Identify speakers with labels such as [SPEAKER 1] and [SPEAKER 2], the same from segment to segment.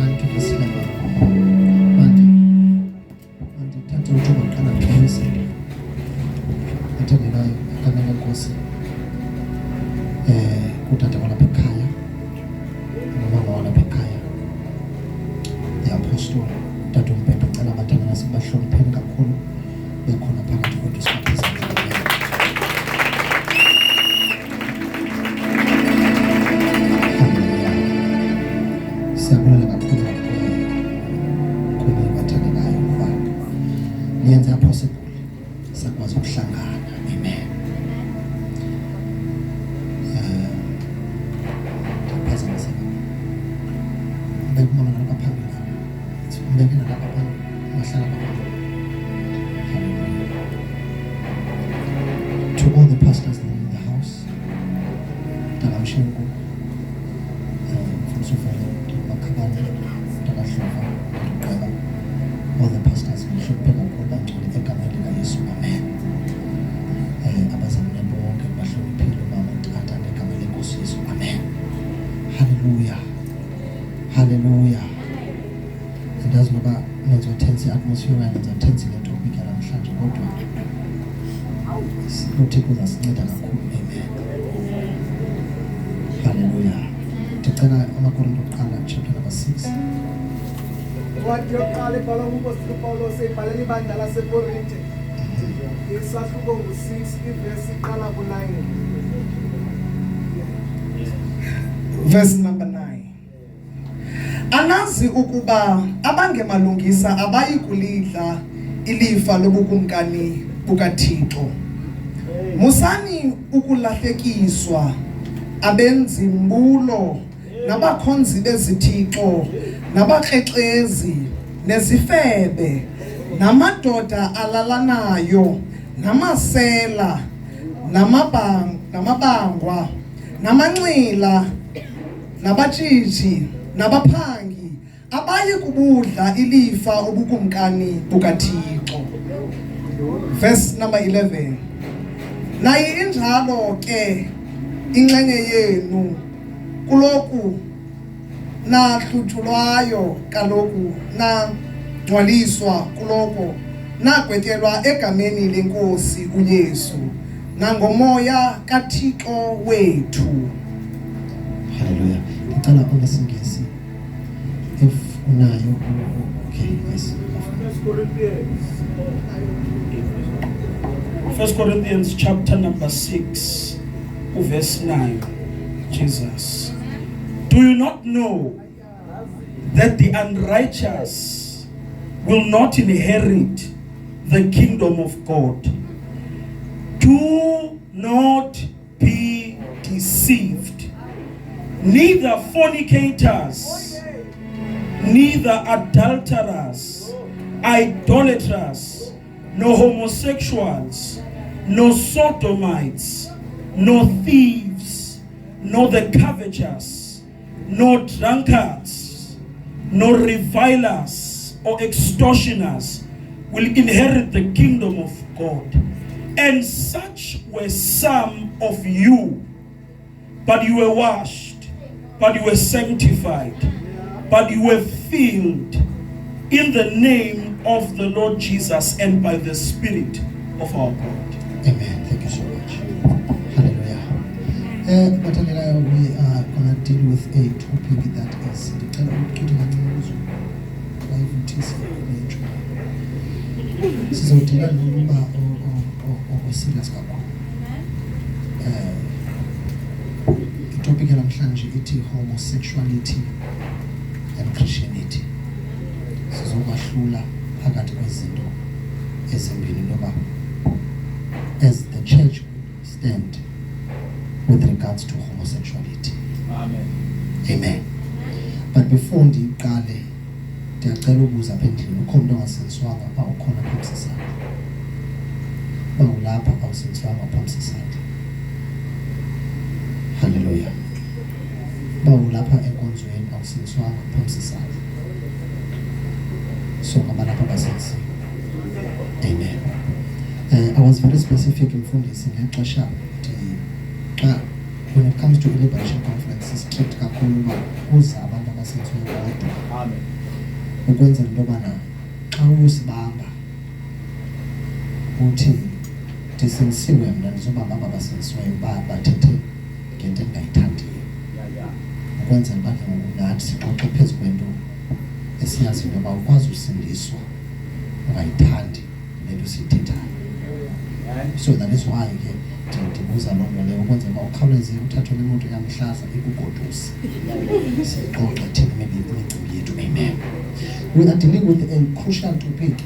[SPEAKER 1] abantu besilema mandithathe uthuba kuqala ndixolise athandekayo igama lenkosi kutata walapha ekhaya nomama walapha ekhaya the apostle Tata uMbhede ucela abathandana sibahlonipheni kakhulu bekhona phakathi kwethu sibaphezulu. Siyabulela kakhulu kuni bathandekayo ngoba niyenza possible sakwazi ukuhlangana. Amen. Ndiphazamiseka. Bekumama nalapha phambili. Mbeke nalapha phambili. Mahlala phambili. To all the pastors in the house, Talamshenko, from Sofala, all the pastors will should pick up all that to the Ekamela Yesu. Amen. Abazamne bonke bahloniphile mama tata nekamela lenkosi Yesu. Amen. Hallelujah. Hallelujah. Ndazi noba nenzo tense atmosphere nenzo tense netopic namhlanje kodwa uThixo uzasinceda kakhulu. Amen. Hallelujah. Ndicela amaKorinto okuqala chapter number 6.
[SPEAKER 2] Wathi yokuqala ibhala kuMpostoli Pawulos ebhalela ibandla laseKorinte. Isahluko ngo-6 ivesi iqala ku-9. Verse number 9. Anazi ukuba abangemalungisa abayi kulidla ilifa lobukumkani bukaThixo. Musani ukulahlekiswa abenzi mbulo nabakhonzi bezithixo nabakrexezi nezifebe namadoda alalanayo namasela namabangwa namanxila nabatshitshi nabaphangi abaye kubudla ilifa obukumkani bukaThixo. Verse number 11. Naye injalo ke inxenye yenu kuloku nahluthulwayo kaloku nangcwaliswa kuloko nagwetyelwa egameni lenkosi uYesu nangomoya kaThixo wethu.
[SPEAKER 1] Hallelujah. Ngicela unesingisi if unayo. Okay, yes.
[SPEAKER 3] 1 Corinthians chapter number 6 verse 9. Jesus. Do you not know that the unrighteous will not inherit the kingdom of God? Do not be deceived. Neither fornicators, neither adulterers, idolaters, nor homosexuals, nor sodomites, nor thieves, nor the covetous, nor drunkards, nor revilers or extortioners will inherit the kingdom of God. And such were some of you, but you were washed, but you were sanctified, but you were filled in the name of the Lord Jesus and by the Spirit of our God.
[SPEAKER 1] Amen. Thank you so much. Hallelujah. We are going to deal with a topic that is sizodila nokuba serious kakhulu. Itopic namhlanje ithi homosexuality and Christianity. Sizobahlula phakathi kwezinto ezimbili noba as the church stand with regards to homosexuality.
[SPEAKER 3] Amen.
[SPEAKER 1] Amen. But before ndiqale ndiyacela ukubuza apha endlini ukho umuntu ongasenswanga apha ukhona phamsi sakhe. Bawulapha awusenswanga phamsi sakhe. Hallelujah. Bawulapha enkonzweni awusenswanga phamsi sakhe. So ngabalapha basensi. Amen. I was very specific in funding ngexesha xa when it comes to liberation conference strict kakhulu uba kuza abantu abasenziwe bodwa.
[SPEAKER 4] Amen.
[SPEAKER 1] Ukwenzela into yobana xa uyosibamba uthi ndisensiwe mna ndizobamba aba basenziweyo uba bathethe ngento endingayithandiyo. Ukwenzela uba ke ngoku nathi sixoxe phezu kwento esiyazi into yoba ukwazi usindiswa ungayithandi le nto siyithethayo. So that is why ke ndibuza loo nto leyo ukwenzela uba ukhawuleze uthathwe nemoto yamhlaza ikugoduse sixoxe thina maybe imicimbi yethu. Amen. We are dealing with a crucial topic.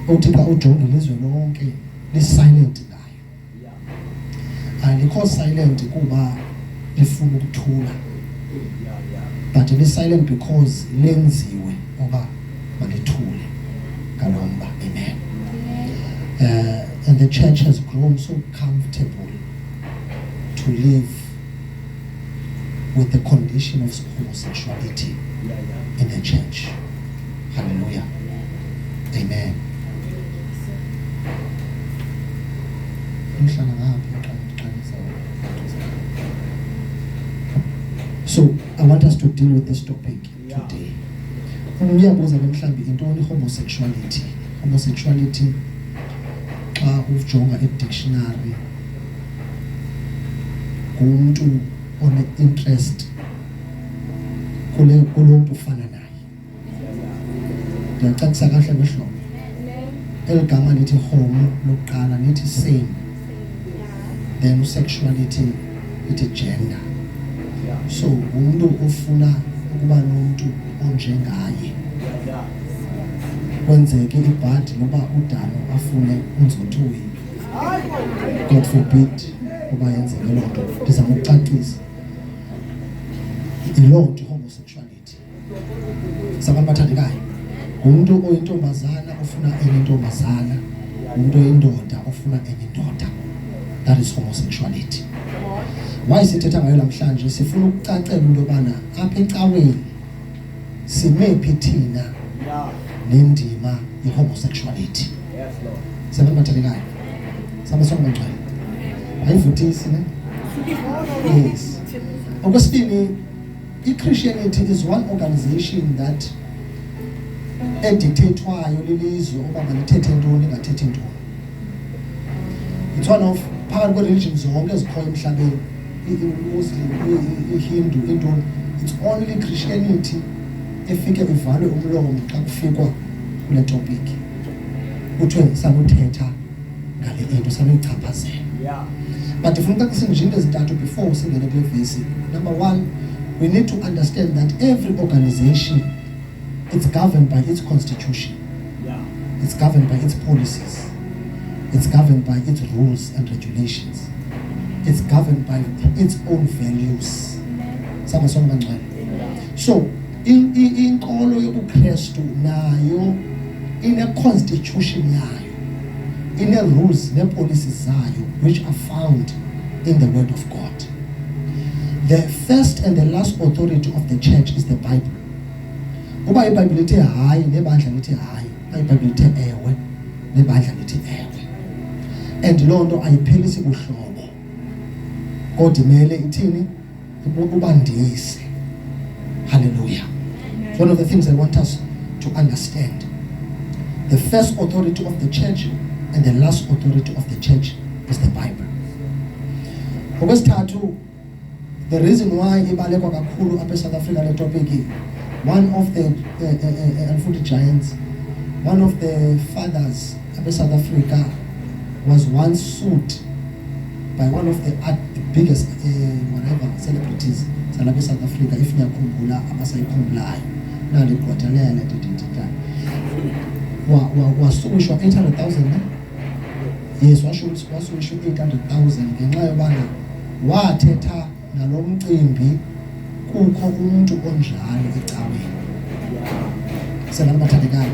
[SPEAKER 1] Uthi xa ujonge ilizwe lonke li-silent ngayo. Alikho silent kuba lifuna ukuthula, but li-silent because lenziwe uba malithule ngalo mba. Amen. And the church has grown so comfortable to live with the condition of homosexuality in the church. Hallelujah. Amen. So I want us to deal with this topic today. Uyabuza ke mhlambi intoni homosexuality? Homosexuality xa ujonga e-dictionary ngumuntu one-interest kulo mntu ufana naye. Ndiyacacisa kahle ngehlobo. Eli gama lithi homo lokuqala lithi same, then sexuality lithi gender. So umuntu ofuna ukuba nomuntu onjengaye. Kwenzeke ibhadi noba udalo afune unzotuyi, God forbid uba yenzeke loo nto. Ndizama ukucacisa yiloo nto homosexuality. Sabantu bathandekayo, umuntu oyintombazana ofuna enye intombazana, umuntu oyindoda ofuna enye indoda. That is homosexuality. Why sithetha ngayo namhlanje? Sifuna ukucacela into yobana apha ecaweni simephi thina nendima ye-homosexuality.
[SPEAKER 4] Yes, Lord.
[SPEAKER 1] Sabantu bathandekayo, sabasonga ngcwele ayivutisi ne? Yes. Okwesibini, i-Christianity is one organization that edictatwayo lilizwe uba malithethe ntoni ingathethe ntoni. It's one of phakathi kwe-religion zonke ezikhoyo emhlabeni, i-Muslim, i-Hindu, intoni, it's only Christianity efike ivalwe umlomo xa kufikwa kule topic. Kuthiwe sanuthetha ngale into, sanuyichaphazela.
[SPEAKER 4] Yeah.
[SPEAKER 1] But if we look at the before we sing the verse, number one, we need to understand that every organization is governed by its constitution.
[SPEAKER 4] Yeah.
[SPEAKER 1] It's governed by its policies. It's governed by its rules and regulations. It's governed by its own values. So, inkolo yobuKristu nayo ine constitution yayo, ine rules ne policies zayo which are found in the word of God. The first and the last authority of the church is the Bible. Uba iBhayibhile ithi hayi nebandla lithi hayi, iBhayibhile ithi ewe nebandla lithi ewe. And loo nto ayiphelisi buhlobo. Kodwa imele ithini? Ubandise. Hallelujah. It's one of the things I want us to understand. The first authority of the church and the last authority of the church is the Bible. Okwesithathu, the reason why ibalekwa kakhulu apha eSouth Africa le topic, one of the unfolded giants, one of the fathers apha eSouth Africa was once sued by one of the biggest celebrities zalapha eSouth Africa, if niyakhumbula abasayikhumbulayo nali gqwethelele wasuwishwa 800,000 yes, wasuwishwa 800,000 ngenxa yobana wathetha nalo mcimbi kukho umuntu onjalo ecaweni. Sebantu bathandekayo,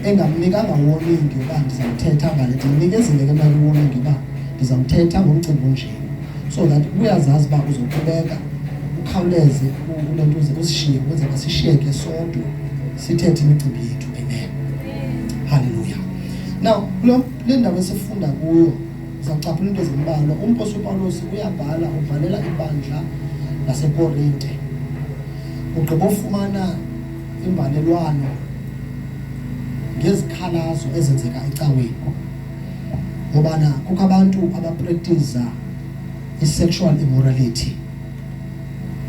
[SPEAKER 1] engamnikanga warning uba ndizamthetha ngale nto, nikezile ke mali warning uba ndizamthetha ngomcimbi onje, so that uyazazi uba uzoqhubeka ukhawuleze kule nto uzishiye, kwenzeka sishiyeke sodwa sithethe imicimbi yethu. Amen. Hallelujah. Now le ndawo esifunda kuyo sizawucaphula into ezimbalwa. Umpostoli uPawulos ubhalela ibandla laseKorinte. Ugqiba ufumana imbalelwano ngezikhalazo ezenzeka ecaweni. Ngobana kukho abantu abapractice i-sexual immorality.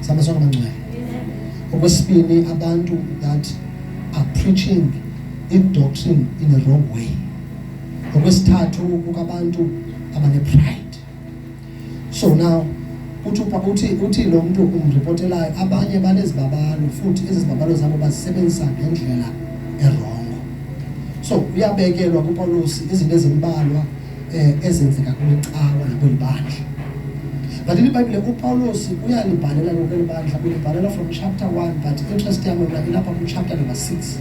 [SPEAKER 1] Samasonga mangcwele. Okwesibini, abantu that are preaching i-doctrine in a wrong way. Okwesithathu, kukho abantu abane-pride. So now uthi lo muntu umreportelayo abanye banezibabalo, futhi ezibabalo zabo bazisebenzisa ngendlela erongo. So uyabekelwa kuPawulos izinto ezimbalwa ezenzeka kwicawa nakwelibandla. But in the Bible uPawulos uyalibhalela lokwelibandla, uyalibhalela from chapter 1, but interest yami ilapha ku chapter number 6.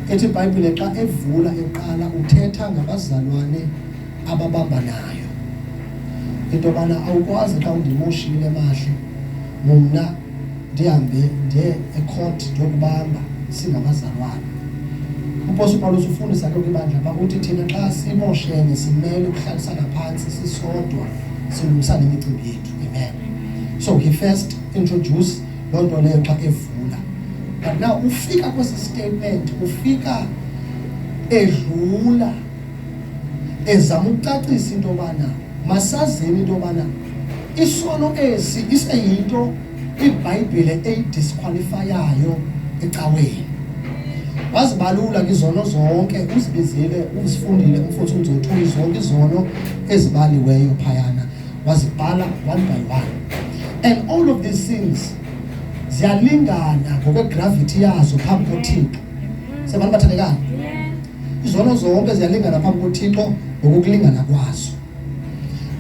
[SPEAKER 1] Ethi iBhayibhile xa evula eqala uthetha ngabazalwane ababambanayo. Into bana awukwazi xa undimoshile mahle mna ndihambe ndiye ecourt yokubamba singabazalwane. Umpostoli Pawulos ufundisa ke kwibandla ba uthi thina xa simoshene simele ukuhlalisana phansi sisodwa silungisana imicimbi yethu. Amen. So he first introduced loo nto leyo xa evula. But now ufika kwesi statement, ufika edlula ezama ukucacisa into bana masazini into bana isono esi iseyinto iBhayibhile eyidisqualifyayo ecaweni. Wazibalula izono zonke, uzibizile, uzifundile umfuthu unzothu zonke izono ezibaliweyo phayana, wazibhala one by one. And all of these things ziyalingana ngokwegravity yazo phambi koThixo. Sebantu bathandekayo, izono zonke ziyalingana phambi koThixo ngokulingana kwazo.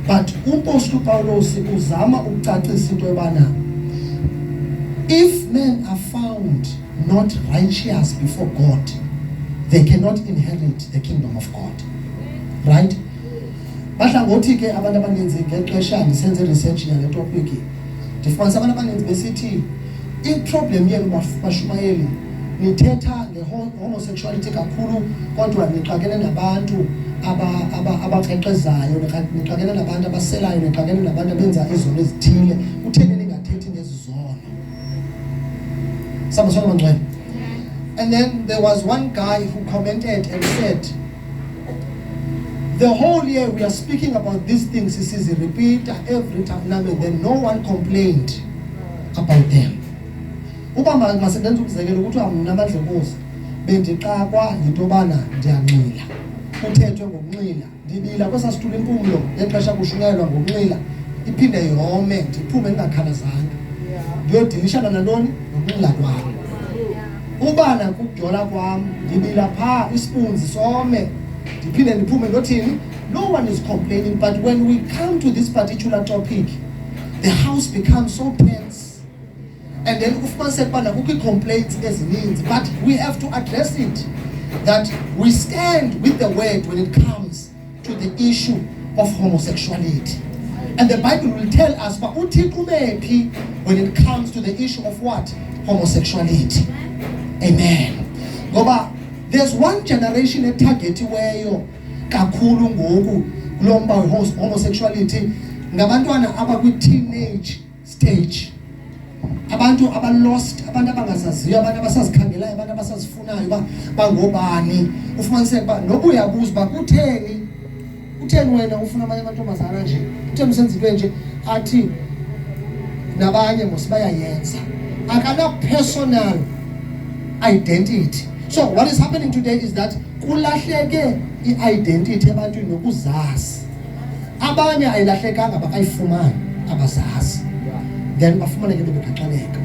[SPEAKER 1] But umpostoli uPawulos uzama ukucacisa into yobana if men are found not righteous before God, they cannot inherit the kingdom of God. Right? Bahlangothi ke abantu abaninzi ngexesha ndisenze research yale topic, ndifumanisa abantu abaninzi besithi i-problem yenu bashumayeli nithetha nge-homosexuality kakhulu, kodwa nixakene nabantu abaxexezayo, nixakene nabantu abaselayo, nixakene nabantu abenza izono ezithile. Utheni ningathethi ngezizono? Samasonga mangcwele. And then there was one guy who commented and said, the whole year we are speaking about these things, he says, repeat every time, and then no one complained about them. Uba masebenza ukuzekela ukuthi amna amadlekosi bendixakwa yinto bana ndiyanxila, kuthethwe ngokunxila, ndibila kwesasitula impumulo ngexesha kushunyayelwa ngokunxila, iphinde yome ndiphume ndingakhalazanga, ndiyodilishana nantoni nokunxila kwami. Ubana kukujola kwam ndibila phaa isipunzi some ndiphinde ndiphume ndothini. No one is complaining, but when we come to this particular topic, the house becomes so tense. And then ufumaniseka bana kukho complaints ezininzi, but we have to address it, that we stand with the word when it comes to the issue of homosexuality. And the Bible will tell us but when it comes to the issue of what? Homosexuality. Amen. Ngoba there's one generation etargetiweyo kakhulu ngoku kulomba homosexuality, ngabantwana abakwi-teenage stage, abantu abalost, abantu abangazaziyo, abantu abasazikhangelayo, abantu abasazifunayo uba bangobani. Ufumaniseka uba noba uyabuza uba kutheni wena ufuna amanye amantombazana nje, kutheni usenza into nje, athi nabanye mos bayayenza, akana-personal identity. So what is happening today is that kulahleke i-identity ebantwini nokuzazi. Abanye ayilahlekanga bakayifumani abazazi, then bafumaneke bebegaxaleka.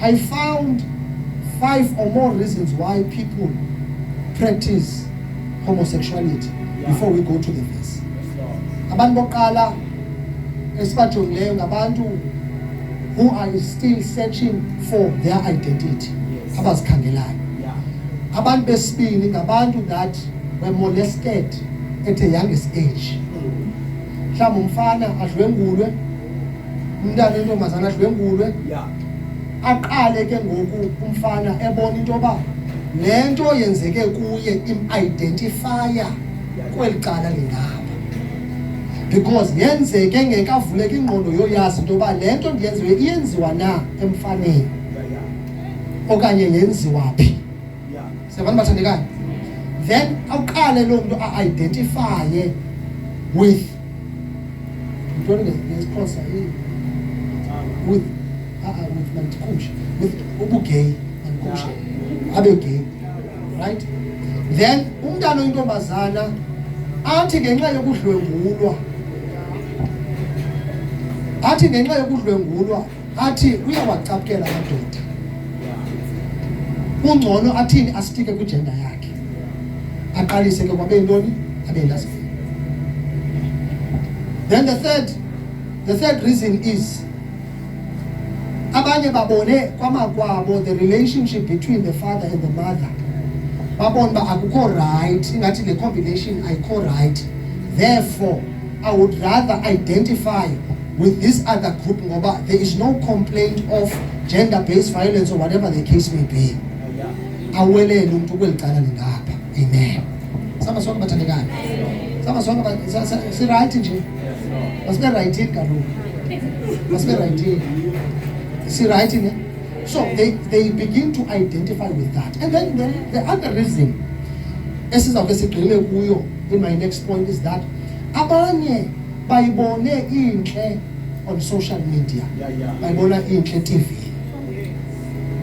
[SPEAKER 1] I found 5 or more reasons why people practice homosexuality before we go to the verse. Abantu boqala esibajongileyo ngabantu who are still searching for their identity, abazikhangelayo. Abantu besibini ngabantu that were molested at a youngest age. Mhlawumbe umfana adlwengulwe, umntana intombazana adlwengulwe, aqale ke ngoku umfana ebona into yoba le nto yenzeke kuye im-identifya kweli cala lingapha. because yenzeke ngekavuleka ingqondo yoyazi into yoba le nto ndiyenziwe iyenziwa na emfaneni okanye yenziwa phi. Siyabona bathandekayo? Then awuqale lo muntu a-identifye with with ubugay mandikushe abe gay, right? Then umntana oyintombazana athi ngenxa yokudlwengulwa athi uyawacapukela amadoda, ungcono athini asitike kwigender yakhe, aqalise ke kwabe ntoni abe lesbian. Then the third reason is abanye babone kwamakwabo the relationship between the father and the mother, babone ba akukho right, ingathi le combination ayikho right, therefore I would rather identify with this other group ngoba there is no complaint of gender-based violence or whatever the case may be. Awelele umuntu kwelicala lingapha. Amen. Sama sonke bathandekayo. Sama sonke si right nje. Masibe right kaloku. Masibe right. Si right ne? So they begin to identify with that. And then the other reason esizawuke sigqile kuyo in my next point is that abanye bayibone inhle on social media. Bayibona inhle TV.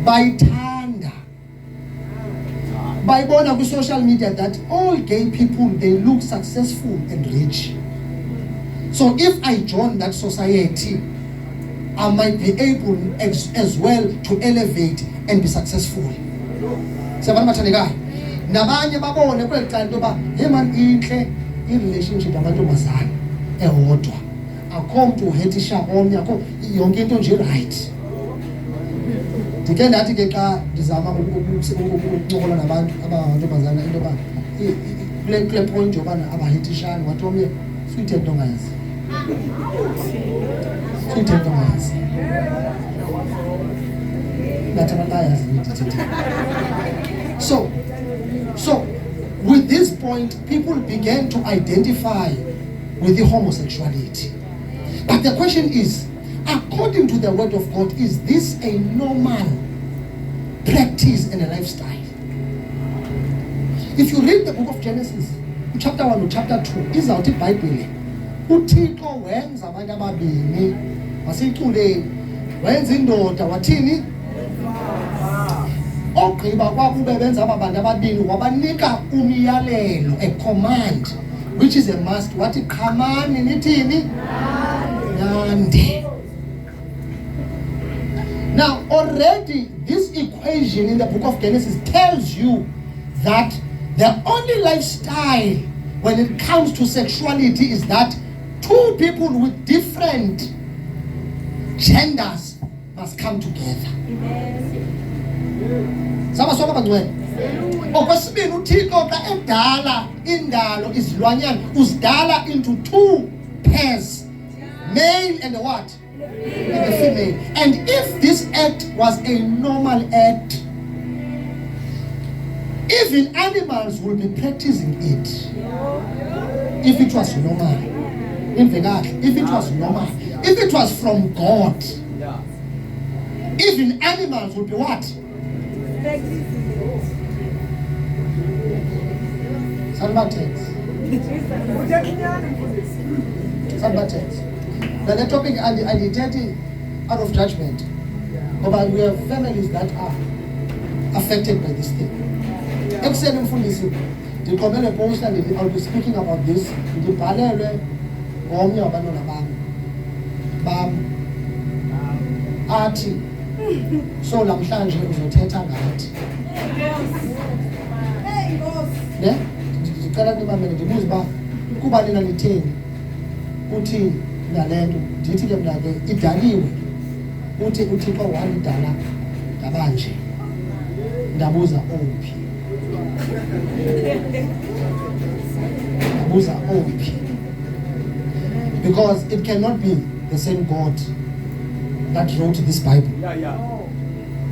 [SPEAKER 1] Bayithanda. Bayibona ku social media that all gay people, they look successful and rich. So if I join that society, I might be able as well to elevate and be successful. Siyabona bathandekayo. Nabanye babone kwecala into ba hey man inhle i-relationship yabantombazana ehotwa. Akho mntu uhetisha omnye, akho yonke into nje right. Ndike ndathi ke xa ndizama ukuncokola nabantu abangamantombazana into ba kule point yobana abahitishani wathi omnye suyithe nto ongayazi. So with this point, people began to identify with the homosexuality. But the question is, according to the word of God, is this a normal practice and a lifestyle? If you read the book of Genesis, chapter 1 to chapter 2, izawuthi iBhayibhile uThixo wenza abantu ababini wasicule wenza indoda wathini ogqiba kwakube benza abantu ababini wabanika umyalelo, a command which is a must, wathi qhamani nithini nande. Now already this equation in the book of Genesis tells you that the only lifestyle when it comes to sexuality is that two people with different genders must come together. Sama sonke bangcwele. Okwesibini uThixo xa edala indalo izilwanyana uzidala into two pairs, male and what? And the female. And if this act was a normal act, even animals will be practicing it. If it was normal. If it was normal. If it was from God. Even animals will be what? Somebody Now the topic identity out of judgment. But we have families that are affected by this thing. Ekuseni mfundisi ndiqomele post and I'll be speaking about this. Ndibhalelwe ngomnye wabantwana bam athi so namhlanje uzothetha ngathi. Ne? Ndicela nibamele ndibuze uba kuba nina nitheni uthini nalento. Ndithi ke mna ke idaliwe uthi uThixo walidala ngabanje. Ndabuza ophi. Because it cannot be the same God that wrote this Bible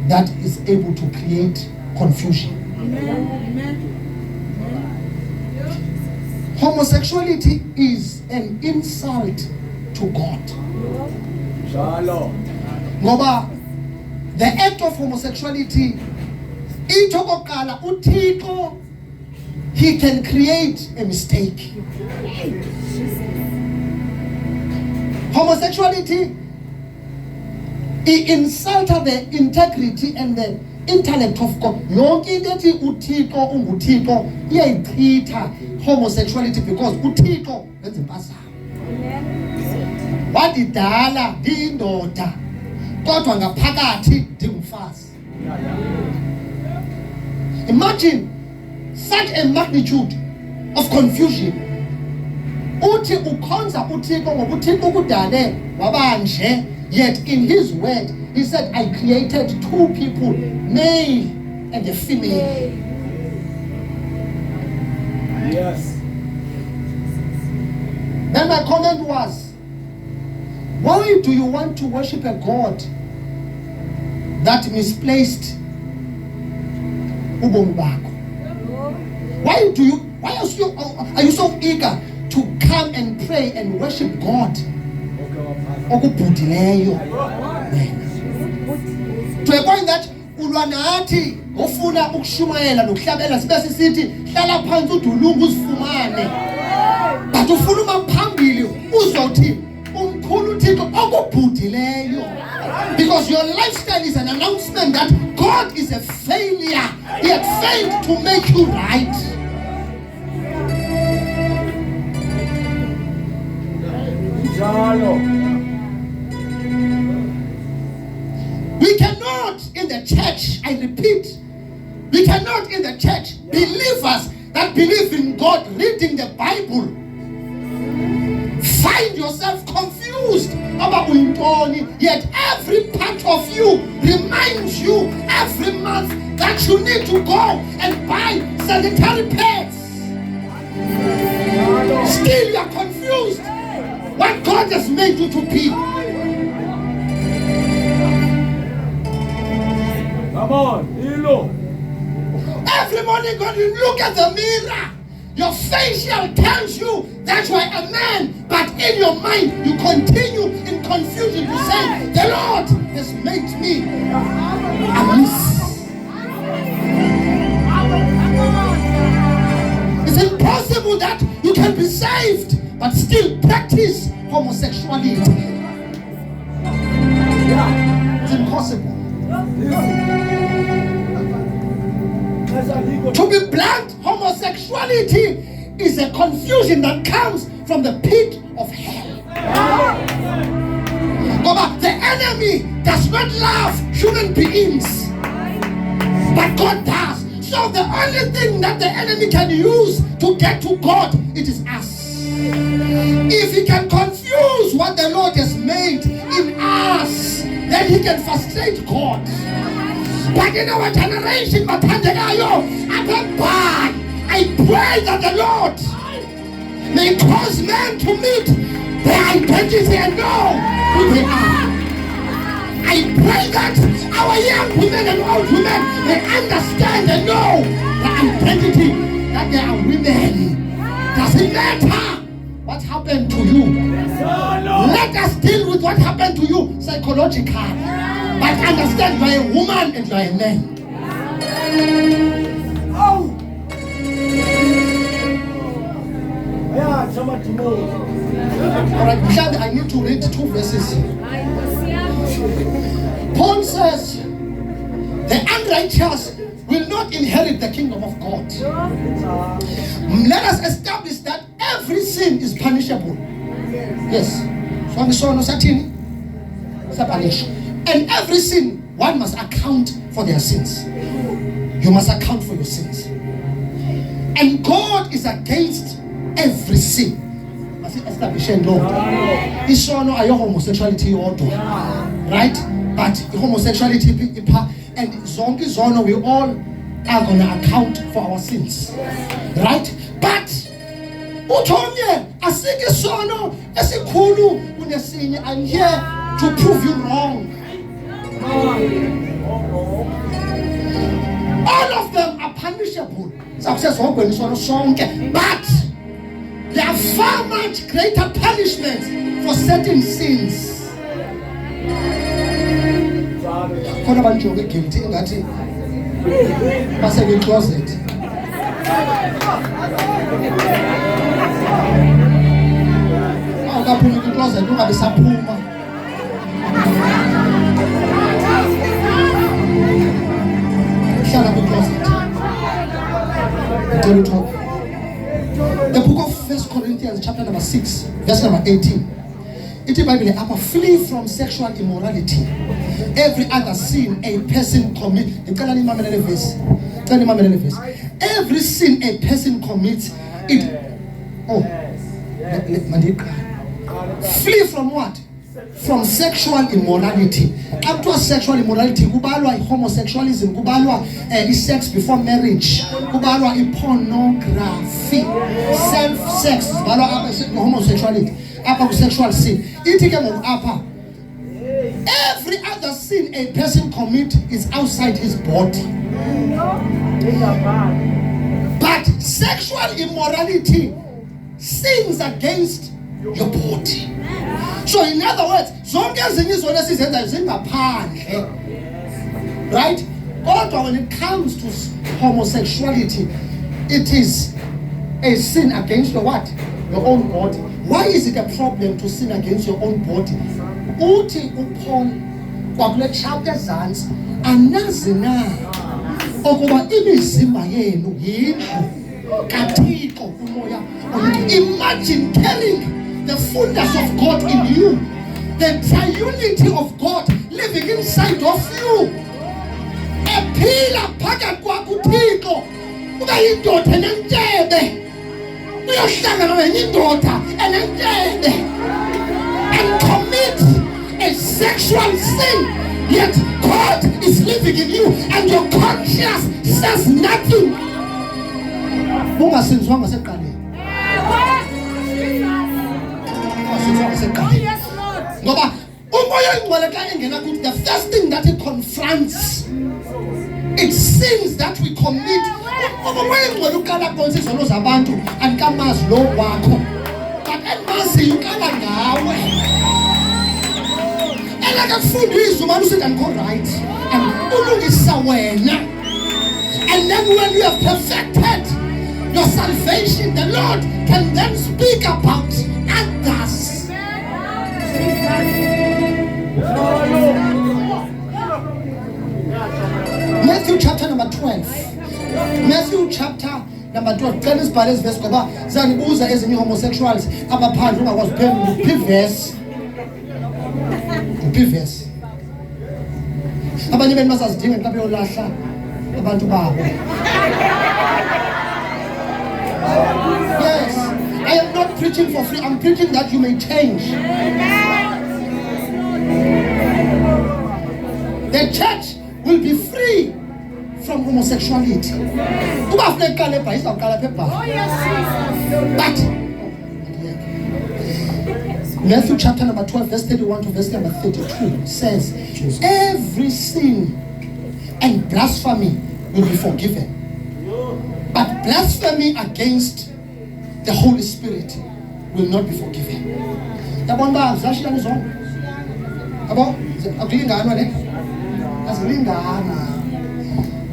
[SPEAKER 1] that is able to create confusion. Homosexuality is an insult to God. Ngoba the act of homosexuality, into okokuqala uThixo, he can create a mistake. Homosexuality, it insulted the integrity and the intellect of God. Yonke into ethi uThixo unguThixo iyayichitha homosexuality because uThixo wenza impazamo. Wadidala ndindoda kodwa ngaphakathi ndingumfazi. Imagine such a magnitude of confusion. Uthi ukhonza uThixo ngoba uThixo ukudale wabanje, yet in his word he said, I created two people, male and a female.
[SPEAKER 4] Yes.
[SPEAKER 1] Then my comment was, why do you want to worship a God that misplaced ubomi bakho? Why are you so eager to come and pray and worship God? Okubhudileyo wena. To a point that ulwa nathi ofuna ukushumayela nokuhlabela sibe sisithi hlala phansi udulungu uzifumane. But ufuna uma phambili uzothi umkhulu uThixo okubhudileyo. Because your lifestyle is an announcement that God is a failure. He had failed to make you right. We cannot in the church, I repeat, we cannot in the church, believers that believe in God, reading the Bible, find yourself confused about Uintoni, yet every part of you reminds you every month that you need to go and buy sanitary pads. Still you are confused what God has made you to be.
[SPEAKER 4] Come on, Hilo.
[SPEAKER 1] Every morning when you look at the mirror, your facial tells you that you are a man, but in your mind you continue in confusion to say, the Lord has made me a miss. It's impossible that you can be saved but still practice homosexuality. It's impossible. To be blunt, homosexuality is a confusion that comes from the pit of hell. But the enemy does not love human beings, but God does. So the only thing that the enemy can use to get to God, it is us. If he can confuse what the Lord has made in us, then he can frustrate God. But in our generation, I pray that the Lord may cause men to meet their identity and know who they are. I pray that our young women and old women may understand and know the identity that they are women. Doesn't matter what happened to you. Let us deal with what happened to you psychologically. But understand you are a woman and you are a man.
[SPEAKER 4] Oh! Yeah, somebody knows.
[SPEAKER 1] Alright, I need to read 2 verses. Paul says, the unrighteous will not inherit the kingdom of God. Let us establish that every sin is punishable. Yes. And every sin, one must account for their sins. You must account for your sins. And God is against every sin. Establishing law. Isono ayo homosexuality order. Right? But homosexuality and zonke zono, we all are gonna account for our sins. Right? But uthonye asike sono esikhulu kunesinye. I'm here to prove you wrong. All of them are punishable. But There are far much greater punishments for certain sins. Khona abantu ke guilty engathi baseke closet. Awukaphuma kwi-closet ungabe saphuma. Hlala kwi-closet. Ngicela uthobe. The book of 1 Corinthians chapter number 6 verse number 18. Ithi iBhayibhile apha, flee from sexual immorality. Every other sin a person commits. Ngicela nimamelele verse. Ngicela nimamelele verse. Every sin a person commits, it flee from what? From sexual immorality. Up to sexual immorality, kubalwa homosexualism, kubalwa sex before marriage, kubalwa pornography, self-sex, kubalwa homosexuality, apa sexual sin. Ithi ke ngoku apha, every other sin a person commit is outside his body. But sexual immorality sins against your body. So in other words, zonke ezinye izona esizenzayo zingaphandle. Right? Kodwa when it comes to homosexuality, it is a sin against your what? Your own body. Why is it a problem to sin against your own body? Uthi uPaul kwakule chapter ezantsi, anazi na ukuba imizimba yenu yindlu kaThixo umoya. Imagine carrying the fullness of God in you, the triunity of God living inside of you. Ephila phakathi kwakho uThixo, ukayindoda enentshebe, uyohlangana nenye indoda enentshebe and commit a sexual sin, yet God is living in you and your conscience says nothing. Ungasinzwanga seqaleni. Ngoba umoya ingcwele xa engena kuthi, the first thing that it confronts, it sins that we commit. Umoya ingcwele uqala konke izono zabantu andikamazi lo wakho, but enmaziyo uqala ngawe. Elakafundiswa umane usithi andikho right and ulungisa wena. And then when you have perfected your salvation, the Lord can then speak about others. Matthew chapter number 12. Matthew chapter number 12. Tell us by this verse ngoba zanibuza ezinye homosexuals abaphandle ungakwazi uphendula uphiverse. Uphiverse. Abanye benu basazidinga xa beyolahla abantu babo. Yes, I am not preaching for free. I'm preaching that you may change. The church will be free from homosexuality. But Matthew chapter number 12 verse 31 to verse number 32 says, every sin and blasphemy will be forgiven, but blasphemy against the Holy Spirit will not be forgiven.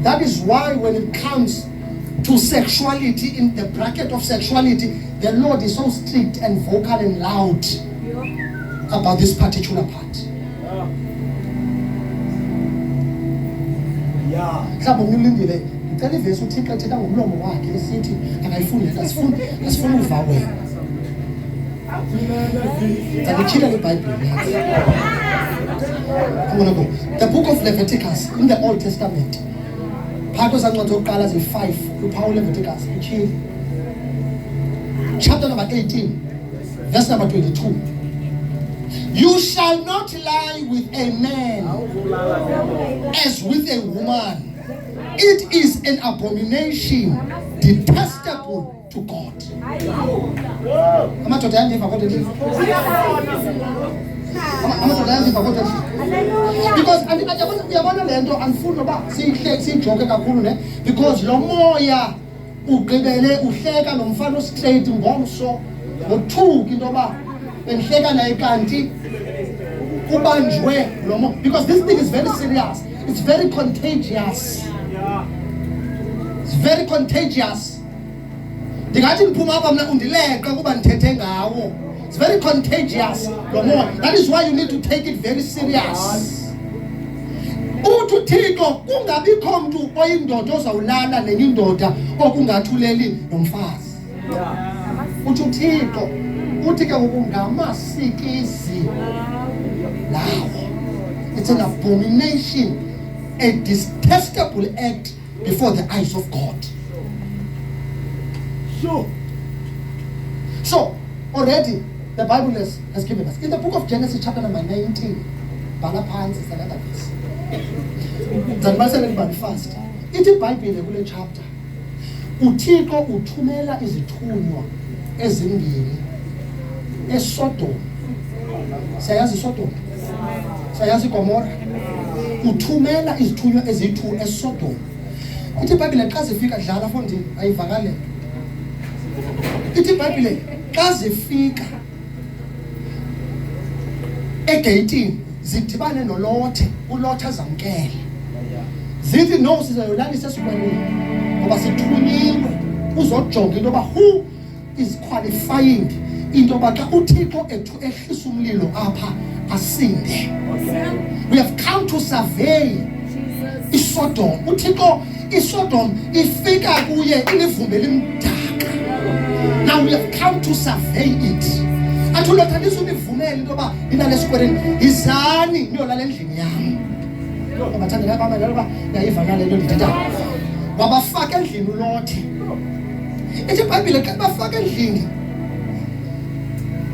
[SPEAKER 1] That is why when it comes to sexuality, in the bracket of sexuality, the Lord is so strict and vocal and loud about this particular part. Ngicela ivesi uThixo ethetha ngomlomo wakhe esithi akayifundela asifuna uva wena. Ngicela iBhayibheli. I'm going to go. The book of Leviticus in the Old Testament. Phakathi zancwadi zokuqala ze-5 uPaul Leviticus uthini. Chapter number 18 verse number 22. You shall not lie with a man as with a woman. It is an abomination detestable to God. Because uyabona lento andifuni noba siyijoke kakhulu ne, because lo moya ugqibele uhleka nomfana ostraight ngomso ngothuka into yoba bendihleka naye kanti ubanjwe lo because this thing is very serious. It's very contagious. It's very contagious. Ndingathi ndiphuma apha mna undileqa kuba ndithethe ngawo. It's very contagious lo moya. That is why you need to take it very serious. Uthi uThixo kungabikho mntu oyindoda ozawulala nenye indoda okungathuleli nomfazi. Uthi uThixo uthi ke ngokungamasikizi lawo. It's an abomination, a detestable act before the eyes of God.
[SPEAKER 4] Sure.
[SPEAKER 1] So already the Bible has given us in the book of Genesis chapter number 19. Bhala phansi another verse. Zanibasele fast. Ithi iBhayibhile kule chapter. uThixo uthumela izithunywa ezimbini eSodom. Sayazi iSodom? Sayazi iGomora? Uthumela izithunywa ezi-2 eSodom. Ithi iBhayibhile xa zifika dlala fondini ayivakale. Ithi iBhayibhile xa zifika egeyitini zidibane noLothe, uLothe azamkele. Zithi no sizayolalisa esikhweleni ngoba sithunyiwe uzojonga into yoba who is qualifying into yoba xa uThixo ehlisa umlilo apha asinde. We have come to survey iSodom. uThixo iSodom ifika kuye ilivumbe limdaka. Now we have come to survey it. Athi uLothe andizunivumela into yoba nilale esikhweleni, izani niyolala endlini yami. Abathandela baba laba yayivakala into ndithetha. Wabafaka endlini uLothe. Ithi iBhayibhile xa bafaka endlini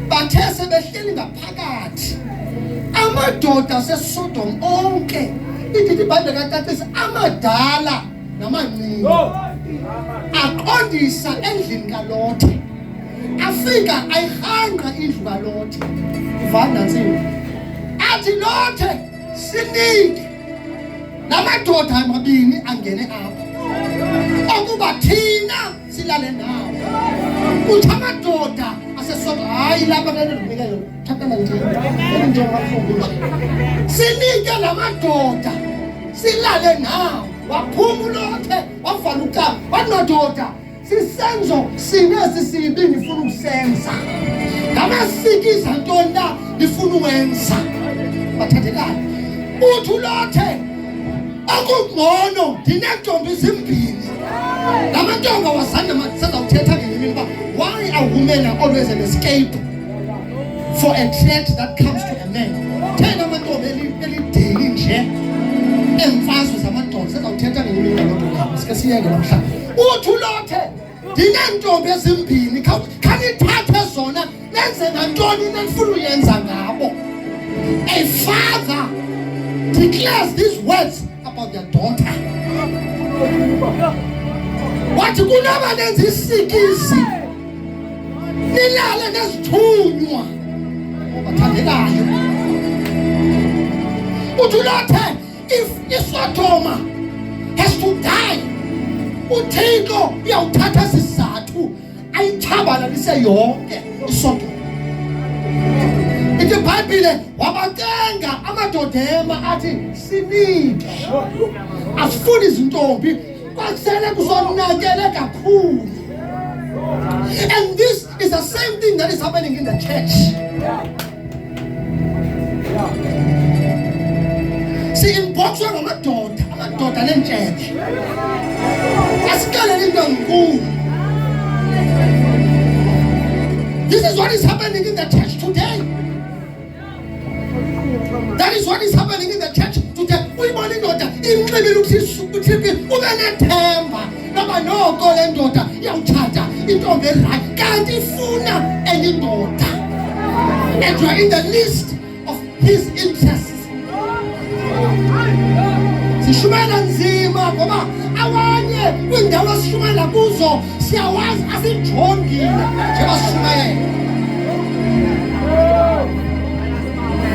[SPEAKER 1] bathe sebehleli ngaphakathi amadoda aseSodom onke. Ithi iBhayibhile kacacisa amadala namancinci aqondisa endlini kaLothe. Afika ayihanqa indlu kaLothe. Ivana ntsini. Athi Lothe sinike namadoda amabini angene apha okuba thina silale nawo. Uthi amadoda aseSodom hayi lapha kandinika yona chapter 19 njengoba mfundisi sinike lamadoda silale nawo. Waphuma uLothe wavala uqaba wanododa sisenzo sinesi sibi nifuna ukusenza ngamasikiza ntoni na nifuna ukwenza bathathekani. Uthi uLothe akungcono ndineentombi ezimbini. Lamantombi awazange sezawuthetha ngenyimini uba why are women always an escape for a threat that comes to a man. Thena amantombi elideli nje emfazwe zamadolo sezawuthetha ngenyimini ngaloo nto. Sike siyeke namhlanje. Uthi uLothe ndineentombi ezimbini khanithathe zona nenze nantoni nenifuna uyenza ngabo. A father declares these words about their daughter. Wathi kunaba nenza isikizi nilale nezithunywa obathandekayo. Uthi uLothe if iSodoma has to die, uThixo uyawuthatha isizathu ayitshabalalise yonke iSodoma. Ithi iBhayibhile wabacenga amadodema athi sinike asifuni izintombi kwasele kuzonakele kakhulu. And this is the same thing that is happening in the church. Siinboxwa ngamadoda nentshebe. Asikalele into enkulu. This is what is happening in the church today. That is what is happening in the church today. Uyibona indoda inxibile ukuthi ube nethemba noba noko le ndoda iyawuthatha intombi erayi kanti ifuna enye indoda. And you are in the list of his interests. Sishumayela nzima ngoba abanye kwiindawo esishumayela kuzo siyawazi asijongile njengoba sishumayela.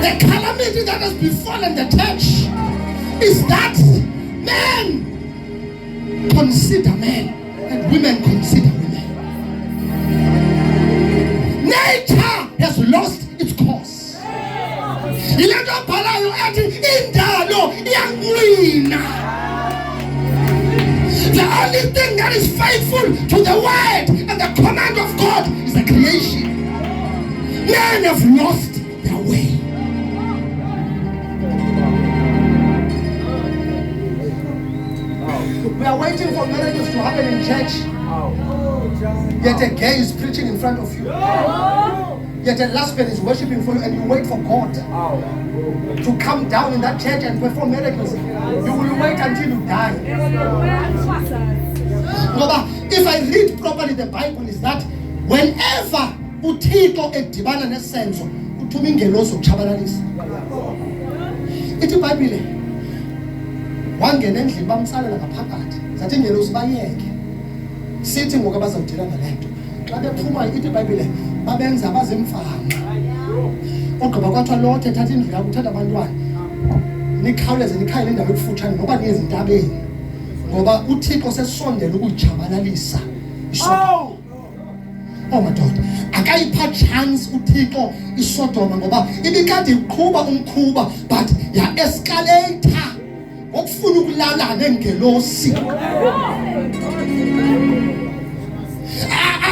[SPEAKER 1] The calamity that has befallen the church is that men consider men and women consider women. Nature has lost its course. Ilento abhalayo ethi indalo iyanqina. The only thing that is faithful to the word and the command of God is the creation. Men have lost their way. We are waiting for marriages to happen in church. Yet a gay is preaching in front of you. Yet a lesbian is worshiping for you, and you wait for God to come down in that church and perform miracles. You will wait until you die. If I read properly, the Bible is that whenever uThixo edibana nesenzo, uthuma ingelosi ukuchabalalisa. Ithi iBhayibhile wangena endlini bamtsalela ngaphakathi. Zathi ingelosi bayeke. Sithi ngoku abazawudila ngalento. Xa bephuma ithi iBhayibhile babenza abazimfana. Ogqiba kwathiwa Lothe thatha indlu yakho uthatha abantwana. Nikhawuleze nikhayele indawo ekufutshane noba niye ezintabeni. Ngoba uThixo sesondela ukuyichabalalisa. Oh madoda, akayipha chance uThixo iSodoma ngoba ibikade iqhuba umkhuba but ya escalator ngokufuna ukulala nengelosi.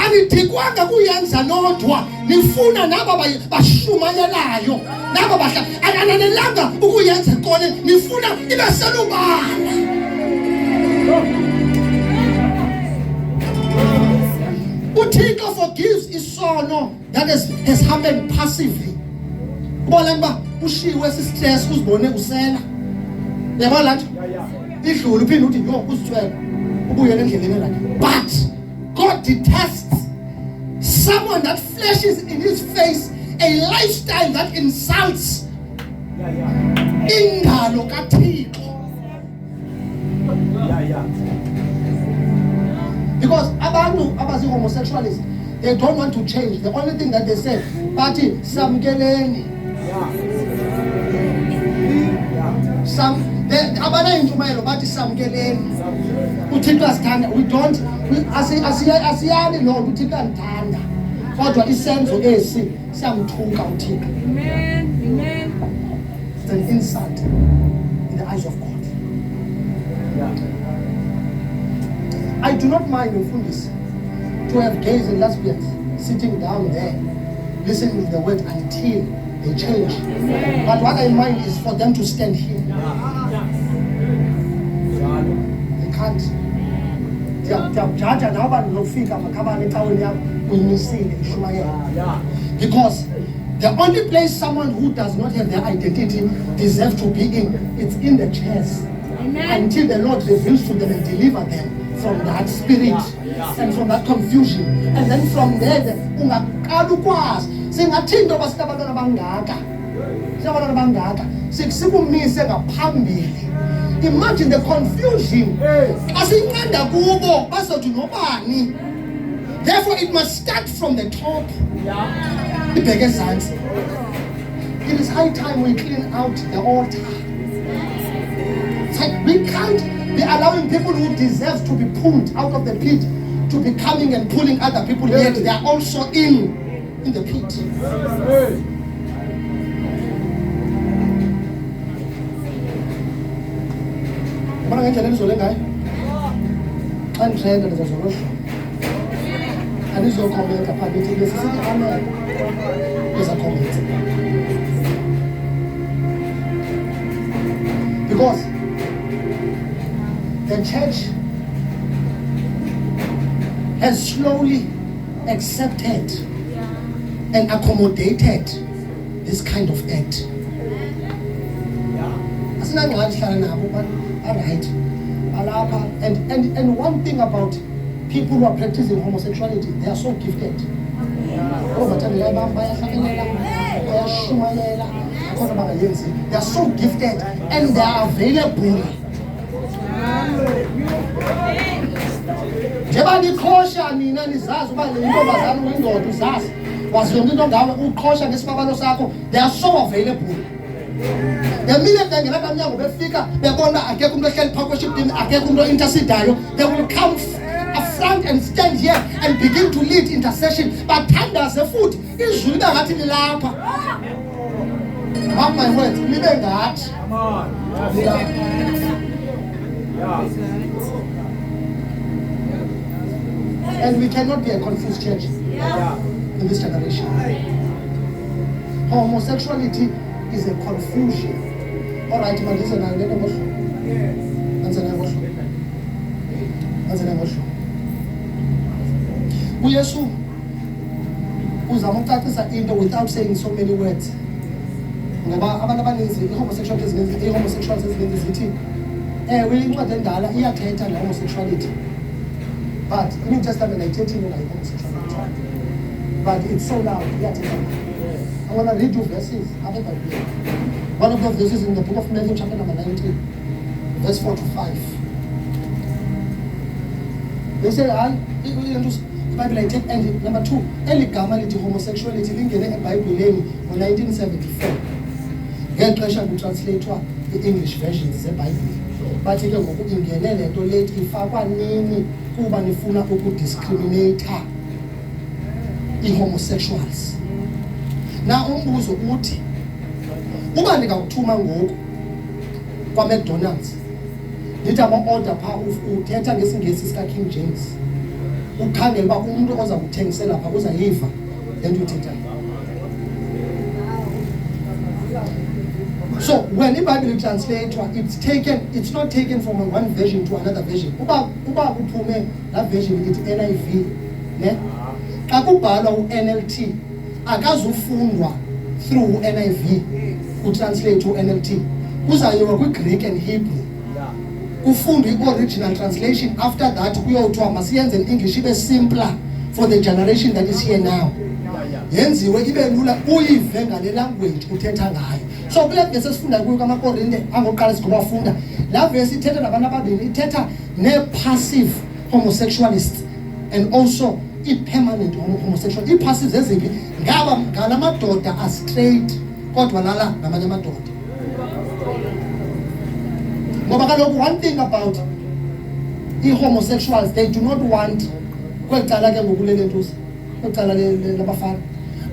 [SPEAKER 1] Anidhikwanga kuyenza nodwa, nifuna nabo bashumayelayo, nabo bahla ananelanga ukuyenza kone, nifuna ibe selubala. uThixo forgives isono that has happened passively. Ubona ba ushiwe sistress uzibone usela. Yabona lanto? Idlulu uphinde uthi yo uzithwele. Ubuye endleleni lakhe. But God detests someone that flashes in his face a lifestyle that insults indalo kaThixo. Because abantu abasi-homosexualists, they don't want to change. The only thing that they say, bathi samkeleni. Abana intshumayelo bathi samkeleni. uThixo asithanda. Asiyani lo uThixo andithanda. Kodwa isenzo esi siyamthuka uThixo. Amen. It's an insult in the eyes of God. I do not mind Mfundisi to have gays and lesbians sitting down there listening to the word until they change. But what I mind is for them to stand here. They can't. Because the only place someone who does not have their identity deserves to be in, it's in the church. Until the Lord reveals to them and deliver them from that spirit and from that confusion, and then from there ungaqala ukwazi singathinto basikabantwana bangaka sikumise ngaphambili. Imagine the confusion asinqanda kubo bazothi nobani. Therefore it must start from the top. Ibheke ezantsi. It is high time we clean out the altar. It's like we can't be allowing people who deserve to be pulled out of the pit to be coming and pulling other people, yet they are also in the pit. Because the church has slowly accepted and accommodated this kind of act. And one thing about people who are practicing homosexuality, they are so gifted. They are so gifted and they are available. Njengoba nikhosha nina nizazi uba le ntombazana uyindoda uzazi wazi yonke into ngawe ukhosha ngesibabalo sakho, they are so available. The minute bengena kamnyango befika bebona akekho umuntu ehleli phaa worship team, akekho umuntu intercedayo, they will come front and stand here and begin to lead intercession. Bathandaze futhi izulu libe ngathi lilapha. Mark my words, libe ngathi.
[SPEAKER 4] Come on. Yes.
[SPEAKER 1] And we cannot be a confused church in this generation. Homosexuality is a confusion. All right, man, listen, I let them go. uYesu uzama ukucacisa into without saying so many words. Ngoba abantu abaninzi ihomosexuality ezininzi zithi incwadi endala iyathetha ngehomosexuality, but in New Testament ayithethi ngehomosexuality, but it's so loud iyathetha. I want to read you verses apha eBhayibhileni. One of those verses in the book of Matthew chapter number 19 verse 4 to 5. They say, Bible I take, and number 2, eli gama lithi homosexuality lingene eBhayibhelini ngo-1974. Ngexesha kutranslatewa i-English versions zeBhayibhile. Bathi ke ngoku ingene le nto lethi ifakwa nini kuba nifuna ukudiscriminata i-homosexuals. Na umbuzo uthi, uba ndingakuthuma ngoku kwa-McDonald's, ndithi ama-order phaa uthetha ngesingesi sika-King James, ukhangela uba umuntu oza kuthengisela phaa uzayiva le nto uthethayo. So when iBhayibhile itranslatewa, it's not taken from one version to another version. Uba kuphume laa version ithi NIV, ne? Xa kubhalwa u-NLT akazufundwa through NIV utranslate u-NLT, kuzayiwa kwi-Greek and Hebrew kufundwe i-original translation. After that kuyothiwa masiyenze in-English ibe simpler for the generation that is here now, yenziwe ibe lula uyive ngale language uthetha ngayo. So kule vesi esifunda kuyo kamaKorinte angoqala sigobafunda, laa vesi ithetha nabantu ababini, ithetha ne-passive homosexualists and also i-permanent homosexual. I-passive zeziphi? Ngala madoda a-straight kodwa lala namanye amadoda. Ngoba kaloku one thing about i-homosexuals, they do not want kwecala ke ngokulentuza kwecala labafana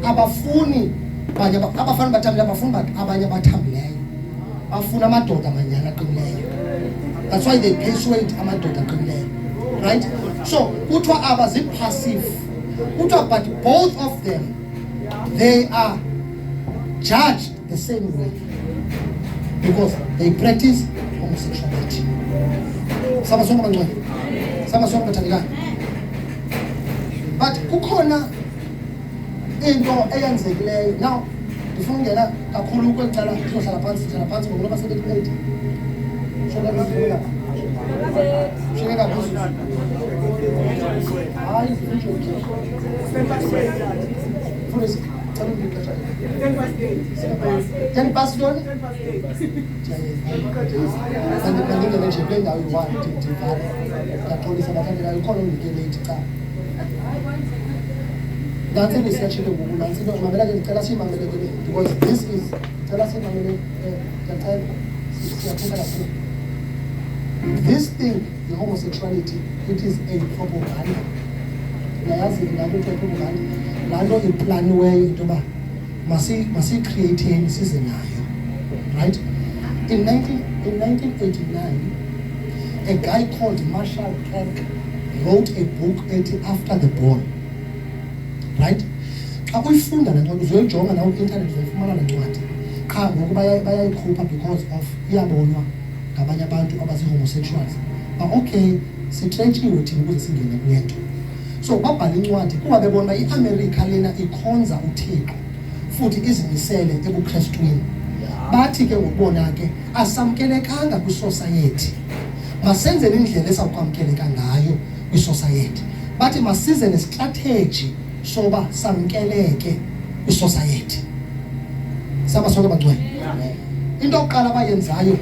[SPEAKER 1] abafuni abafana bathambileyo, abafuni abanye abathambileyo, bafuna amadoda amanyana aqinileyo. That's why they persuade amadoda aqinileyo, right? So kuthiwa aba zi-passive, kuthiwa but both of them they are judged the same way because they practice homosexuality. Sama sonke abangcwele, sama sonke abathandekayo. But kukhona into eyenzekileyo. Now ndifuna ungena kakhulu kwecala sizohlala phansi ngoku noba sebe-8 sheke kaphezulu. Hayi fundisi 10 past one. Mandingene nje kule ndawo iyi-1 ndivale ndaxolisa abathandekayo, ukhona undike late cha. Nantsi into siyatshile ngoku, nantsi into mamela ke ndicela siyimamele ke because this is cela siyimamele ndiyacela siyathetha kakhulu. This thing, the homosexuality, it is a propaganda. Nayazi laa nto kuthiwa propaganda, laa nto iplaniweyo into yoba masiyi-creatheni size nayo, right? In 1989, a guy called Marshall Kirk wrote a book ethi After the Ball, right? Xa uyifunda le ncwadi uzoyijonga nawe kwi-internet uzoyifumana le ncwadi. Qha ngoku bayayikhupha because of iyabonwa ngabanye abantu abazii-homosexuals. But okay, sitrentshiwe thina ukuze singene kule nto. So babhala incwadi kuba bebona uba i-Amerika lena ikhonza uThixo futhi izimisele ebuKrestwini. Bathi ke ngokubona ke asamkelekanga kwisociety, masenze indlela esawukwamkeleka ngayo kwisociety. Bathi masize nestrategy soba samkeleke kwisociety. Sama sonke abangcwele. Into yokuqala abayenzayo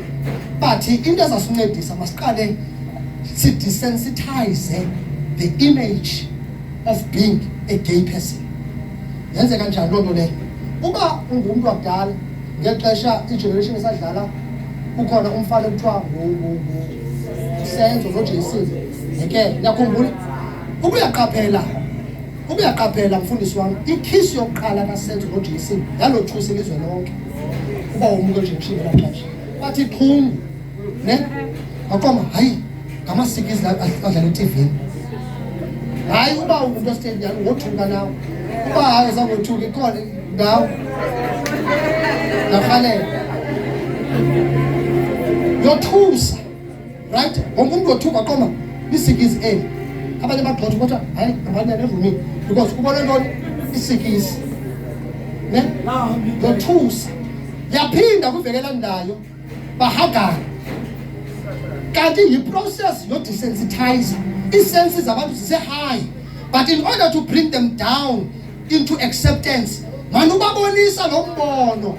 [SPEAKER 1] bathi into ezasincedisa masiqale si-desensitize the image of being a gay person. Yenze kanjani loo nto leyo? Uba ungumntu wakudala ngexesha igeneration esadlala kukhona umfana ekuthiwa nguSenzo noJason, ke niyakhumbula Ubuyaqaphela mfundisi wami, ikhisi yokuqala kaSenzo noJason yalothusa ilizwe lonke. Uba umuke nje ngishilo laxesha. Bathi iqhungu, ne? Aqoma, hayi, ngamasikizi adlala eTV. Hayi uba umuntu osithembi yani ngothuka nawe. Uba hayi uzangothuka ikhona ngawo. Nakhalela. Yothusa. Right? Umuntu othuka aqoma isikizi eli. Abanye bagxotha kodwa hayi ngabanye nerumini because kubona ntoni isikizi. Ne? Yothusa. Yaphinda kuvekela ndayo bahagana. Kanti yi-process yo-desensitize. Ii-senses abantu zise-high. But in order to bring them down into acceptance, manubabonisa lo mbono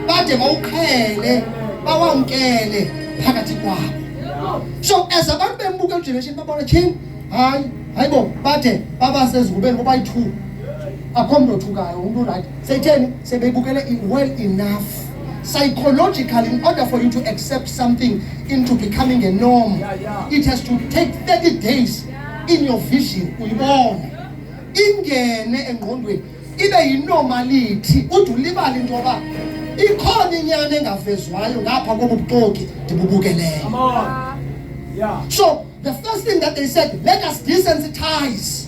[SPEAKER 1] bade bawuqhele bawamkele phakathi kwabo. So as abantu bembuka generation babona thini hayibo bade babasezingubeni ngoba yi-2 akho mntu othukayo umuntu right seyitheni sebeyibukele well enough psychologically. In order for you to accept something into becoming a norm, it has to take 30 days in your vision uyibona ingene engqondweni ibe yinormality ude ulibala into yoba ikhona inyani engavezwayo ngapha kobubuxoki ndibubukeleyo. So the first thing that they said, let us desensitize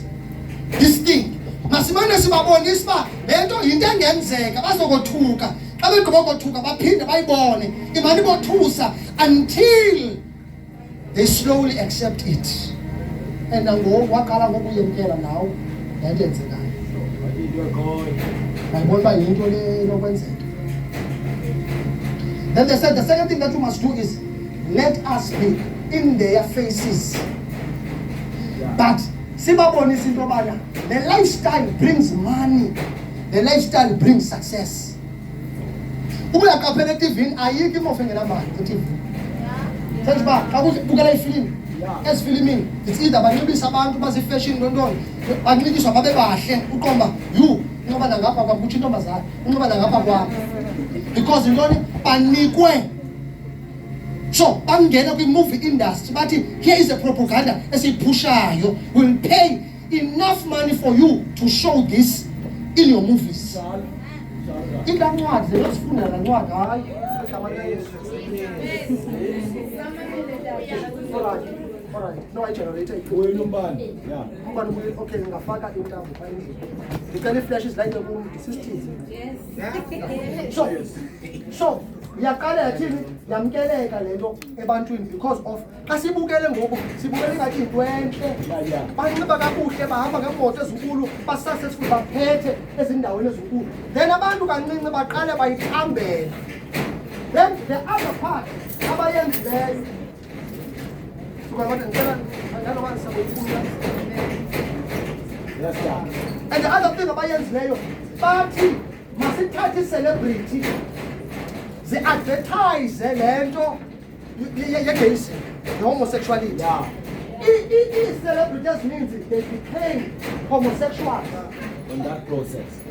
[SPEAKER 1] this thing. Masimane sibabonisa uba le nto yinto engenzeka bazokothuka. Xa begqiba ukothuka baphinde bayibone imani bothusa until they slowly accept it. And nangoku waqala ngokuyemkela nawo le nto enzekayo. Bayibona uba yinto le enokwenzeka. Then they said the second thing that you must do is let us be in their faces. But sibabonisa into yobana the lifestyle brings money, the lifestyle brings success. Ubuyaqaphela eTV ayikho imoto engenamali eTV. Thenja uba xa kubukela ifilimu esifilimini it's either banxibisa abantu bazifashion ntontoni banxityiswa babe bahle uqomba unxiba nangapha kwam kutsho intombazana unxiba nangapha kwam because intoni banikwe. So bangena kwi-movie industry bathi here is a propaganda esiyiphushayo, will pay enough money for you to show this in your movies. Ila ncwadi ziyosifunda la ncwadi hayi alright no generator
[SPEAKER 4] Uyombani. Yeah.
[SPEAKER 1] ngoba okay ngafaka intambo phayini ngicela i-flash izilike ku system. So yaqala yathini yamkeleka lento ebantwini because of xa sibukele ngoku sibukele ngathi into entle banxiba kakuhle bahamba ngemoto ezinkulu ba-successful baphethe ezindaweni ezinkulu then abantu kancinci baqale bayithambela. Then the other part abayenzileyo and the other thing abayenzileyo bathi masithathe i-celebrity zi-advertise le nto ye-gayism, the-homosexuality. I-celebrity ezininzi they became homosexual
[SPEAKER 4] In that process.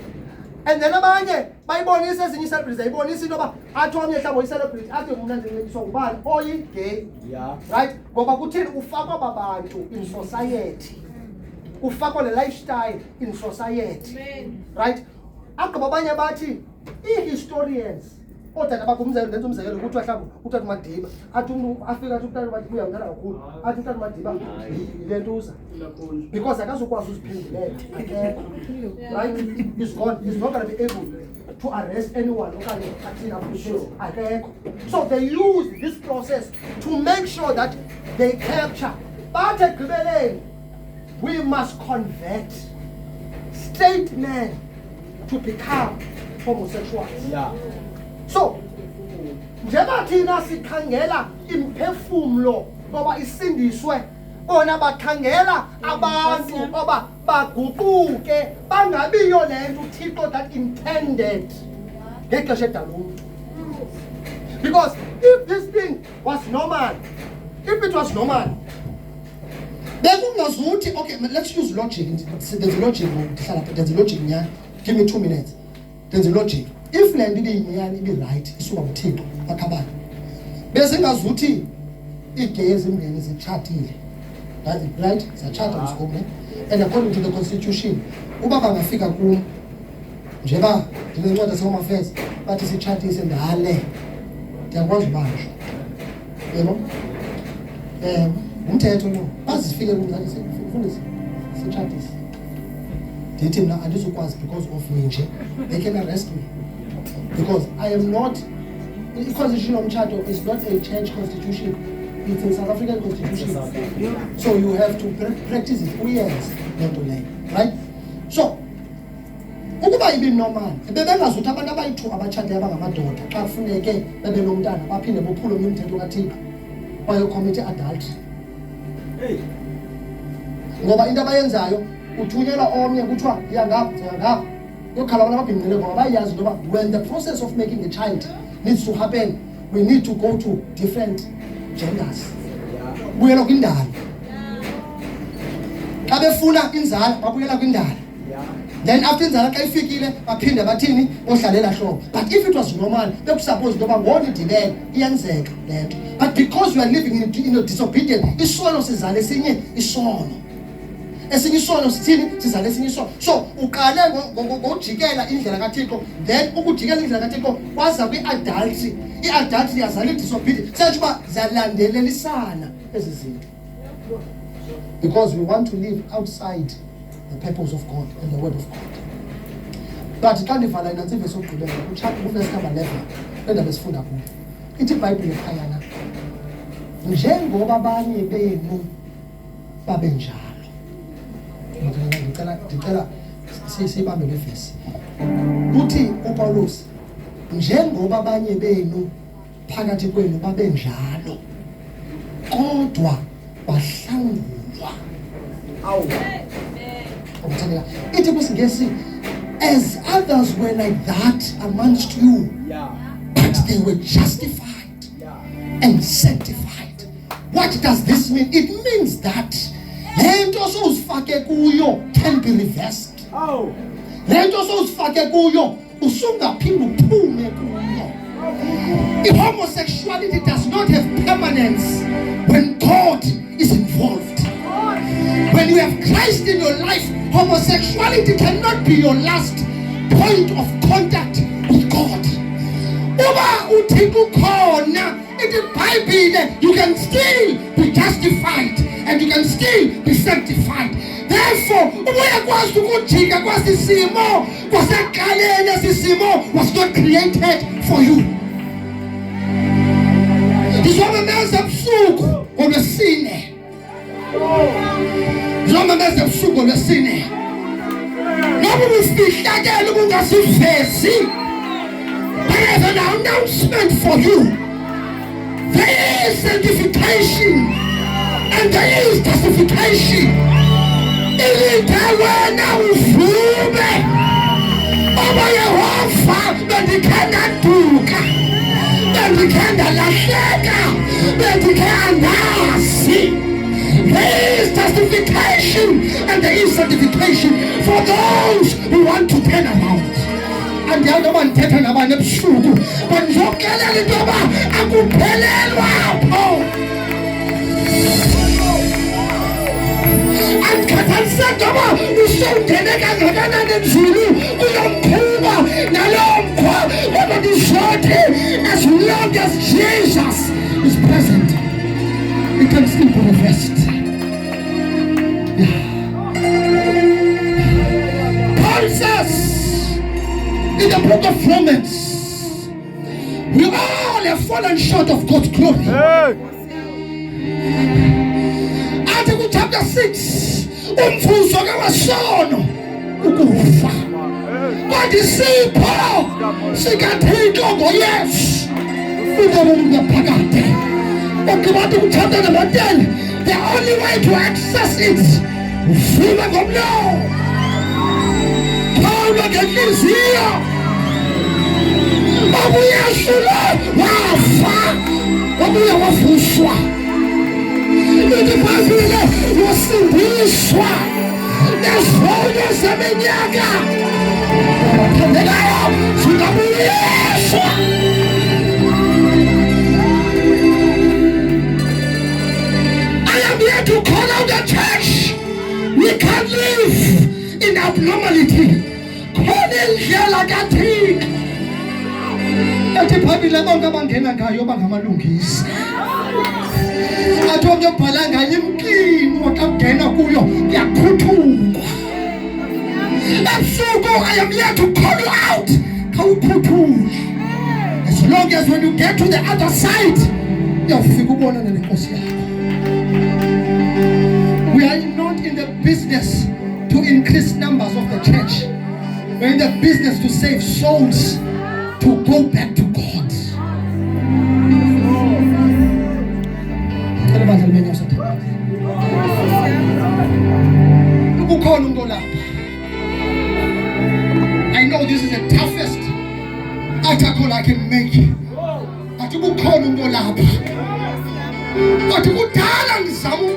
[SPEAKER 1] and then abanye bayibonisa ezinye i-celebrity zayibonisa into yoba athi omnye mhlawumbi oyi-celebrity athi mna ndincediswa ngubani oyi-gay.
[SPEAKER 4] Yeah.
[SPEAKER 1] Right? Ngoba kuthini ufakwa babantu in society. Ufakwa le lifestyle in society. Right? Akugqiba abanye bathi i-historians otata bakumzekelo ndenza umzekelo ukuthi mhlawumbi utata Madiba athi umuntu afika athi utata Madiba uyamngana kakhulu athi utata Madiba yile ntuza because akazukwazi uziphendulela right he's gone, he's not going to be able to arrest anyone okanye athina kusho akekho. So they use this process to make sure that they capture but ekugqibeleni we must convert straight men to become homosexuals.
[SPEAKER 4] Yeah.
[SPEAKER 1] So njengoba thina sikhangela imphefumulo ngoba isindiswe bona bakhangela abantu oba baguquke bangabiyo lento uThixo that intended ngexesha edala umuntu. Because if this thing was normal, if it was normal, bekungazuthi okay, let's use logic. There's a logic. There's a logic nyani. Give me 2 minutes. There's a logic. If le nto ibiyinyani ibe right isuka kuThixo akhabani bezingazuthi iigay ezimbini zitshatile right? Siyatshata umsikomi, and according to the constitution, uba bangafika kum njeba ndinencwadi yaseHome Affairs bathi sitshatise ndale, ndiyakwazi ubanjwa. Yebo? Umthetho lo bazifike kum zathi sifundise sitshatise. Ndithi mna andizukwazi because of me nje. They can arrest me because I am not. The constitution of Mchato is not a church constitution. It's a South African constitution. So you have to practice it. Oh yes, not to learn, right? So, ukuba ibe normal, bebengazuthi abantu abayi-2 abatshate abangamadoda xa kufuneke bebe nomntana baphinde bophule umthetho kaThixo bayocommit adultery. Ngoba into abayenzayo uthunyelwa omnye kuthiwa yangapha yokhala abantu ababhinqile ngoba bayazi into yoba when the process of making a child needs to happen, we need to go to different genders. Buyela kwindalo. Xa befuna inzala babuyela kwindalo. Then after inzala xa ifikile baphinde bathini odlalela hlobo. But if it was normal, bekusuppose into yoba ngona idibene iyenzeka lento. But because you are living in a disobedience, isono sizale esinye isono. Esinye isono sithini sizale esinye isono. So uqale ngojikela indlela kaThixo, then ukujikela indlela kaThixo waza kwi-adultery. I-adultery yazala i-disobedience. Sethi uba ziyalandelelisana ezi zinto. Because we want to live outside the purpose of God and the word of God. But xa ndivala inantsi ivesi yokugqibela kutshata kuvesi number 11 endaba esifunda kuyo. Ithi iBhayibhile ephayana njengoba abanye benu babe njalo. Ndicela siyibambe le vesi. Uthi uPaulus njengoba abanye benu phakathi kwenu babe njalo kodwa bahlangulwa. Ithi kwisiNgesi, as others were like that amongst you, but they were justified and sanctified. What does this mean? It means that lento sowuzifake kuyo can be reversed. Lento sowuzifake kuyo usungaphinda uphume kuyo. Homosexuality does not have permanence when God is involved. When you have Christ in your life, homosexuality cannot be your last point of contact with God. Uba uThixo khona in the Bible, you can still be justified and you can still be sanctified. Therefore, uyakwazi ukujika kwasisimo kwasekuqaleni sisimo was not created for you. Ndizomemeza ebusuku ngolwesine. Ndizomemeza ebusuku ngolwesine. Noba ubufihlakele ubungasivezi, there is an announcement for you. There is sanctification and there is justification. Ilithe wena uvume Baba Yehova bendikhe ndaduka, bendikhe ndalahleka, bendikhe andazi. There is justification and there is sanctification for those who want to turn around. And the other one ndithetha nabanye ebusuku bandizokuxelela into yoba akuphelelwa apho. Andikhathaliseki ngoba usowungene kangakanani emzulu kulomkhuba naloo mkhwa, kodwa ndizothi as long as Jesus is present, it can still be reversed. Paul says in the book of Romans, we all have fallen short of God's glory. Article chapter 6, umvuzo kawasono ukufa. Kodisipho sikaThixo ngoYesu ubomi ngaphakade. Article chapter number 10, the only way to access it uvume ngomlomo. Paul ngenhliziyo uYesu lo wafa wabuye wavuswa. IBhayibhile wasindiswa nezono zeminyaka abathandekayo zingabuyiswa. I am here to call out the indlela bonke abangena ngayo bangamalungisi. Athi omnye ubhala ngayo imkini xa ungena kuyo kuyaphuthukwa. Ebusuku I am here to call you out. Khawuphuthule. As long as when you get to the other side, uyafika ubonana nenkosi yakho. We are not in the business to increase numbers of the church. We're in the business to save souls, to go back to God. I know this is the toughest altar call I can make. But you call him but kudala ngizama